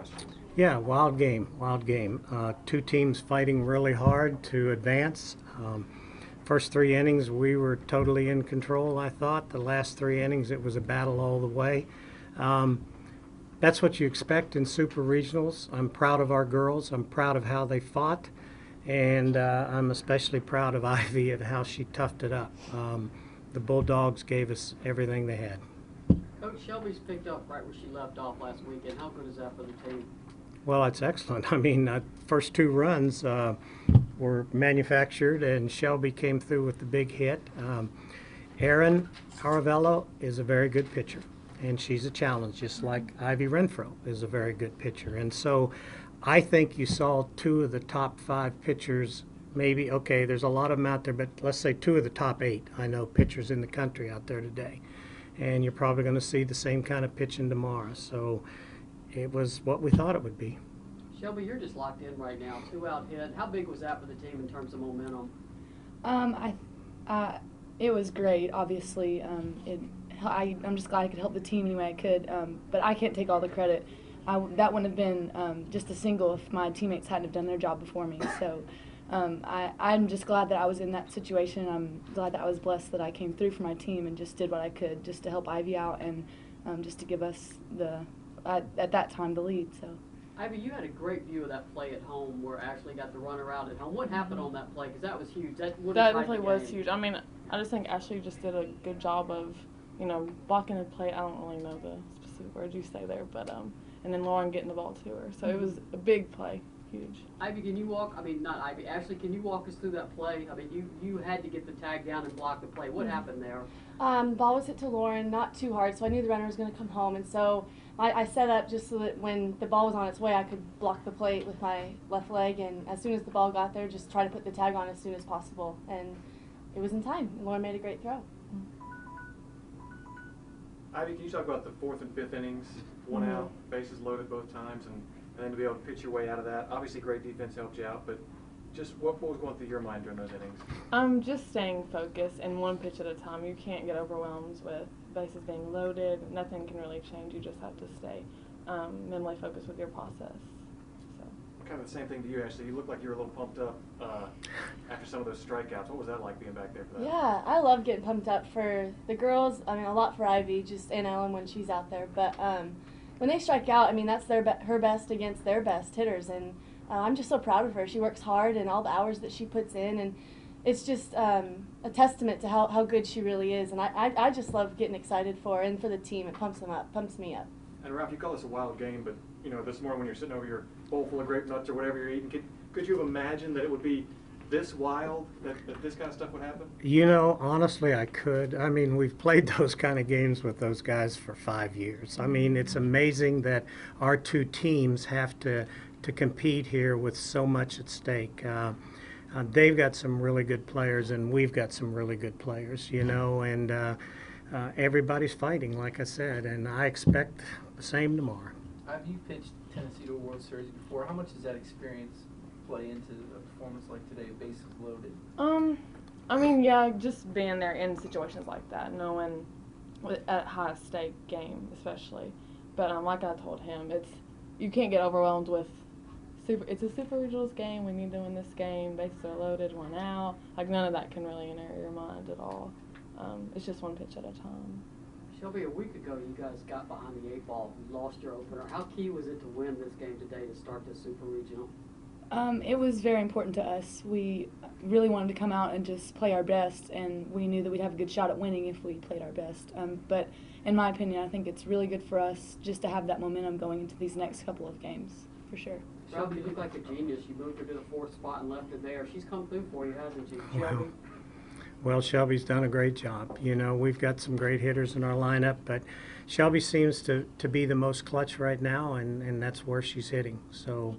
questions. Yeah, wild game, wild game. Two teams fighting really hard to advance. First three innings, we were totally in control, I thought. The last three innings, it was a battle all the way. Um, that's what you expect in super regionals. I'm proud of our girls. I'm proud of how they fought. And I'm especially proud of Ivy of how she toughed it up. The Bulldogs gave us everything they had. Coach, Shelby's picked up right where she left off last weekend. How good is that for the team? Well, it's excellent. I mean, first two runs were manufactured, and Shelby came through with the big hit. Erin Aravello is a very good pitcher, and she's a challenge, just like Ivy Renfro is a very good pitcher. And so I think you saw two of the top five pitchers, maybe, okay, there's a lot of them out there, but let's say two of the top eight, I know, pitchers in the country out there today. And you're probably going to see the same kind of pitching tomorrow. So it was what we thought it would be. Shelby, you're just locked in right now. 2-out hit. How big was that for the team in terms of momentum? It was great. Obviously, I'm just glad I could help the team any way I could. But I can't take all the credit. That wouldn't have been just a single if my teammates hadn't have done their job before me. So I'm just glad that I was in that situation. I'm glad that I was blessed that I came through for my team and just did what I could just to help Ivy out and just to give us at that time the lead. So. Ivy, you had a great view of that play at home where Ashley got the runner out at home. What happened on that play? Because that was huge. That definitely was huge. I mean, I just think Ashley just did a good job of, blocking the play. I don't really know the specific words you say there, but and then Lauren getting the ball to her. So it was a big play, huge. Ivy, can you walk? I mean, not Ivy. Ashley, can you walk us through that play? I mean, you had to get the tag down and block the play. What happened there? Ball was hit to Lauren, not too hard, so I knew the runner was going to come home, and so I set up just so that when the ball was on its way, I could block the plate with my left leg, and as soon as the ball got there, just try to put the tag on as soon as possible, and it was in time, and Lauren made a great throw. Ivy, can you talk about the fourth and fifth innings, one out, bases loaded both times, and then to be able to pitch your way out of that? Obviously, great defense helped you out, but just what was going through your mind during those innings? Just staying focused and one pitch at a time. You can't get overwhelmed with bases being loaded. Nothing can really change. You just have to stay mentally focused with your process. So. Kind of the same thing to you, Ashley. You look like you were a little pumped up after some of those strikeouts. What was that like being back there for that? Yeah, I love getting pumped up for the girls. I mean, a lot for Ivy, just and Ellen when she's out there. But when they strike out, I mean, that's her best against their best hitters, and I'm just so proud of her. She works hard and all the hours that she puts in, and it's just a testament to how good she really is. And I just love getting excited for her and for the team. It pumps them up, pumps me up. And Ralph, you call this a wild game, but this morning when you're sitting over your bowl full of grape nuts or whatever you're eating, could you have imagined that it would be this wild, that this kind of stuff would happen? Honestly, I could. I mean, we've played those kind of games with those guys for 5 years. I mean, it's amazing that our two teams have to compete here with so much at stake. They've got some really good players, and we've got some really good players, and everybody's fighting, like I said, and I expect the same tomorrow. Have you pitched Tennessee to a World Series before? How much does that experience play into a performance like today, bases loaded? I mean, yeah, just being there in situations like that, knowing at high stake game especially. But like I told him, you can't get overwhelmed with it's a super regionals game. We need to win this game. Bases are loaded, one out. Like none of that can really enter your mind at all. It's just one pitch at a time. Shelby, a week ago you guys got behind the 8 ball. You lost your opener. How key was it to win this game today to start the super regional? It was very important to us. We really wanted to come out and just play our best, and we knew that we'd have a good shot at winning if we played our best. But in my opinion, I think it's really good for us just to have that momentum going into these next couple of games, for sure. Shelby, you look like a genius. You moved her to the 4th spot and left her there. She's come through for you, hasn't she, Shelby? Well, Shelby's done a great job. We've got some great hitters in our lineup, but Shelby seems to be the most clutch right now, and that's where she's hitting. So,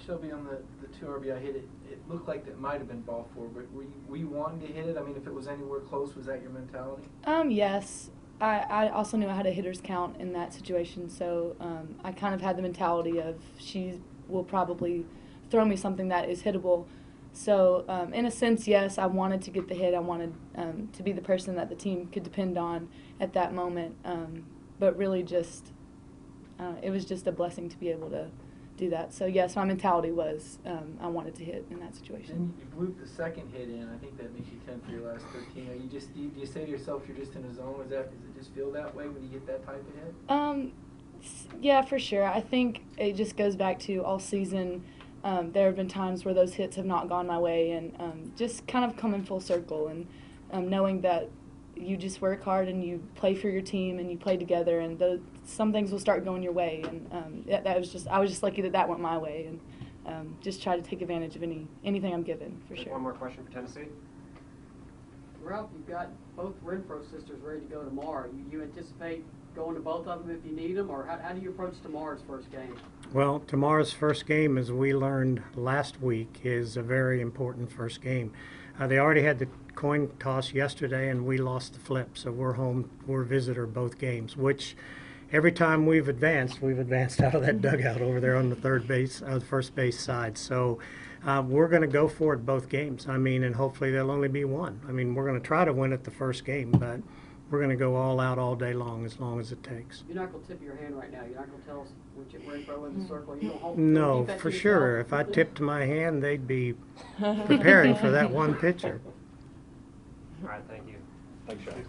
Shelby, on the 2 RBI hit, it looked like that might have been ball 4, but were you wanting to hit it? I mean, if it was anywhere close, was that your mentality? Yes. I also knew I had a hitter's count in that situation, so I kind of had the mentality of she will probably throw me something that is hittable. So in a sense, yes, I wanted to get the hit. I wanted to be the person that the team could depend on at that moment. But really just it was just a blessing to be able to do that. So yes, my mentality was I wanted to hit in that situation. And you blew the second hit in. I think that makes you 10 for your last 13. Are you just do you say to yourself you're just in a zone? Does it just feel that way when you get that type of hit? Yeah, for sure. I think it just goes back to all season. There have been times where those hits have not gone my way, and just kind of coming full circle and knowing that you just work hard and you play for your team and you play together, and some things will start going your way. And I was just lucky that went my way, and just try to take advantage of anything I'm given, for sure. One more question for Tennessee. Ralph, you've got both Renfro sisters ready to go tomorrow. You anticipate going to both of them if you need them, or how do you approach tomorrow's first game? Well, tomorrow's first game, as we learned last week, is a very important first game. They already had the coin toss yesterday, and we lost the flip, so we're home. We're visitor both games, which every time we've advanced out of that dugout over there on the first base side. So we're going to go for it both games. I mean, and hopefully there'll only be one. I mean, we're going to try to win it the first game, but we're going to go all out all day long as it takes. You're not going to tip your hand right now. You're not going to tell us which Renfro in the circle. You don't hope. No, for sure. If I tipped my hand, they'd be preparing for that one pitcher. All right, thank you. Thanks, Sean.